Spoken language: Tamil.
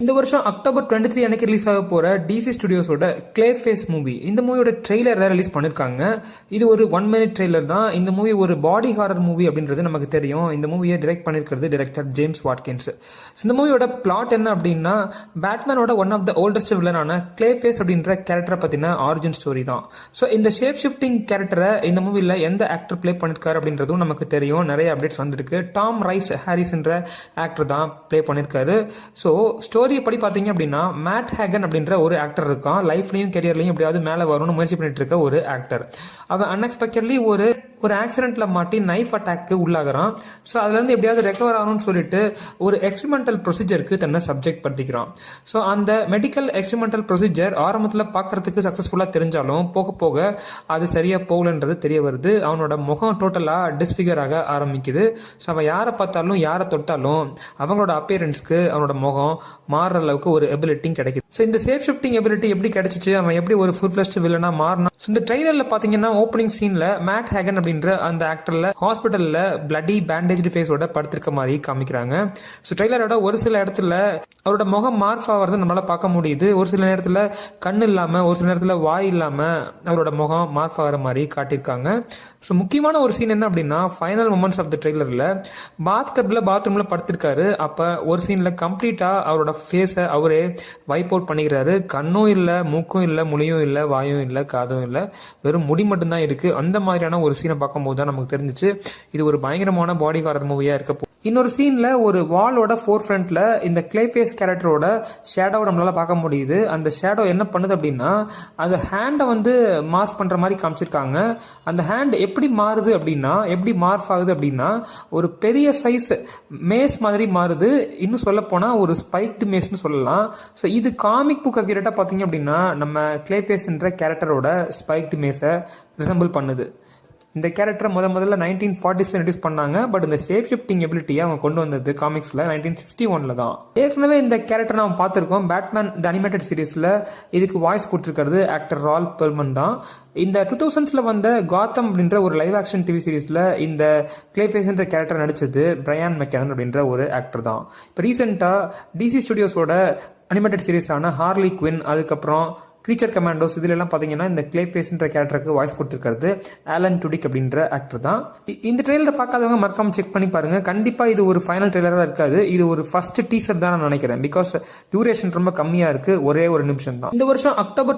இந்த வருஷம் அக்டோபர் 23 அன்னைக்கு ரிலீஸ் ஆக போற டிசி ஸ்டுடியோஸோட கிளே ஃபேஸ் மூவி. இந்த மூவியோட ட்ரெய்லரை ரிலீஸ் பண்ணிருக்காங்க. இது ஒரு 1 மினிட் ட்ரெய்லர் தான். இந்த மூவி ஒரு பாடி ஹாரர் மூவி அப்படின்றது நமக்கு தெரியும். இந்த மூவியை டைரக்ட் பண்ணிருக்கிறது டைரக்டர் ஜேம்ஸ் வாட்கின்ஸ். இந்த மூவியோட பிளாட் என்ன அப்படின்னா, பேட்மேனோட ஒன் ஆஃப் த ஓல்டஸ்ட் வில்லனான கிளே ஃபேஸ் அப்படின்ற கேரக்டரை பத்தின ஆரிஜின் ஸ்டோரி தான். ஸோ இந்த ஷேப் ஷிஃப்டிங் கேரக்டரை இந்த மூவில எந்த ஆக்டர் பிளே பண்ணிருக்காரு அப்படின்றதும் நமக்கு தெரியும். நிறைய அப்டேட்ஸ் வந்திருக்கு. டாம் ரைஸ் ஹாரிஸ் என்ற ஆக்டர் தான் பிளே பண்ணிருக்காரு. ஸோ ஸ்டோரி படி பாத்தீங்க அப்படின்னா, மேட் ஹேகன் அப்படின்ற ஒரு ஆக்டர் இருக்கான். லைஃப்லயும் கெரியர்லயும் எப்படியாவது மேல வரணும்னு முயற்சி பண்ணிட்டு இருக்க ஒரு ஆக்டர். அவன் அன்எக்ஸ்பெக்டட்லி ஒரு ஆக்சிடென்ட்ல மாட்டி நைஃப் அட்டாக்கு உள்ளாகிறான். ஸோ அதுல இருந்து எப்படியாவது ரெக்கவர் ஆகணும்னு சொல்லிட்டு ஒரு எக்ஸ்பெரிமெண்டல் ப்ரொசீஜருக்கு தன்னை சப்ஜெக்ட் படுத்திக்கிறான். ஸோ அந்த மெடிக்கல் எக்ஸ்பெரிமெண்டல் ப்ரொசீஜர் ஆரம்பத்தில் பார்க்கறதுக்கு சக்சஸ்ஃபுல்லா தெரிஞ்சாலும் போக போக அது சரியா போகலன்றது தெரிய வருது. அவனோட முகம் டோட்டலா டிஸ்பிகர் ஆக ஆரம்பிக்குது. ஸோ அவன் யாரை பார்த்தாலும் யாரை தொட்டாலும் அவங்களோட அப்பியரன்ஸ்க்கு அவனோட முகம் மாறுற அளவுக்கு ஒரு எபிலிட்டி கிடைக்குது. ஸோ இந்த சேஃப் ஷிஃப்டிங் எபிலிட்டி எப்படி கிடைச்சிச்சு, அவன் எப்படி ஒரு ஃபுல் ஃபிளஷ்ட் வில்லனா மாறினா. இந்த ட்ரெய்லர்ல பாத்தீங்கன்னா ஓப்பனிங் சீன்ல மேட் ஹேகன் அப்படின்ற அந்த ஆக்டர்ல ஹாஸ்பிட்டல்ல பிளட்டி பேண்டேஜ் ஃபேஸோட படுத்திருக்க மாதிரி காமிக்கிறாங்க. ஸோ ட்ரெய்லரோட ஒரு சில இடத்துல அவரோட முகம் மார்ஃப் ஆகிறது நம்மளால பார்க்க முடியுது. ஒரு சில நேரத்துல கண் இல்லாம, ஒரு சில நேரத்துல வாய் இல்லாம அவரோட முகம் மார்ஃப் ஆகிற மாதிரி காட்டியிருக்காங்க. ஸோ முக்கியமான ஒரு சீன் என்ன அப்படின்னா, ஃபைனல் மொமெண்ட்ஸ் ஆஃப் த ட்ரெய்லர்ல பாத்ரூம்ல படுத்திருக்காரு. அப்ப ஒரு சீன்ல கம்ப்ளீட்டா அவரோட ஃபேஸை அவரே வைப் அவுட் பண்ணிக்கிறாரு. கண்ணும் இல்லை, மூக்கும் இல்லை, மொழியும் இல்லை, வாயும் இல்லை, காதும் இல்லை, வெறும் முடி மட்டும்தான் இருக்கு. அந்த மாதிரியான ஒரு சீனை பார்க்கும்போது தான் நமக்கு தெரிஞ்சிச்சு இது ஒரு பயங்கரமான பாடி ஹாரர் மூவியா இருக்க. இன்னொரு சீன்ல ஒரு வாலோட ஃபோர் ஃப்ரண்ட்ல இந்த கிளே ஃபேஸ் கேரக்டரோட ஷேடோ நம்மளால பார்க்க முடியுது. அந்த ஷேடோ என்ன பண்ணுது அப்படின்னா, அந்த ஹேண்டை மார்க் பண்ற மாதிரி காமிச்சிருக்காங்க. அந்த ஹேண்ட் எப்படி மாறுது அப்படின்னா, எப்படி மார்க் ஆகுது அப்படின்னா, ஒரு பெரிய சைஸ் மேஸ் மாதிரி மாறுது. இன்னும் சொல்ல போனா ஒரு ஸ்பைக்டு மேஸ்னு சொல்லலாம். ஸோ இது காமிக் புக் அக்யூரேட்டா பார்த்தீங்க அப்படின்னா நம்ம கிளே ஃபேஸ்ன்ற கேரக்டரோட ஸ்பைக்டு மேஸை ரிசம்பிள் பண்ணுது. இந்த கேரக்டரை முதல்ல 1940s இன்ட்ரடியூஸ் பண்ணாங்க. பட் இந்த ஷேப் ஷிஃப்டிங் எபிலிட்டியை அவங்க கொண்டு வந்தது காமிக்ஸ்ல 1961 தான். ஏற்கனவே இந்த கேரக்டர் நம்ம பார்த்திருக்கோம். பேட்மேன் தி அனிமேட்டட் சீரீஸ்ல இதுக்கு வாய்ஸ் கொடுத்திருக்கிறது ஆக்டர் ரால்ஃப் பெர்ல்மன் தான். இந்த 2000s வந்த காத்தம் அப்படின்ற ஒரு லைவ் ஆக்ஷன் டிவி சீரீஸ்ல இந்த கிளேஃபேஸ்ன்ற கேரக்டர் நடிச்சது பிரையான் மெக்கனன் அப்படின்ற ஒரு ஆக்டர் தான். இப்போ ரீசெண்டா டிசி ஸ்டுடியோஸோட அனிமேட்டட் சீரீஸான ஹார்லி குவின், அதுக்கப்புறம் கிரீச்சர் கமாண்டோஸ், இதுல எல்லாம் பாத்தீங்கன்னா இந்த கிளே ஃபேஸ்ன்ற கேரக்டருக்கு வாய்ஸ் கொடுத்திருக்கிறது ஆலன் டுடிக் அப்படின்ற ஆக்டர் தான். இந்த ட்ரெய்லர் பார்க்காதவங்க மறக்காம செக் பண்ணி பாருங்க. கண்டிப்பா இது ஒரு ஃபைனல் ட்ரெய்லரா இருக்காது. இது ஒரு ஃபர்ஸ்ட் டீசர் தான் நான் நினைக்கிறேன். பிகாஸ் டியூரேஷன் ரொம்ப கம்மியா இருக்கு, ஒரே ஒரு நிமிஷம் தான். இந்த வருஷம் அக்டோபர்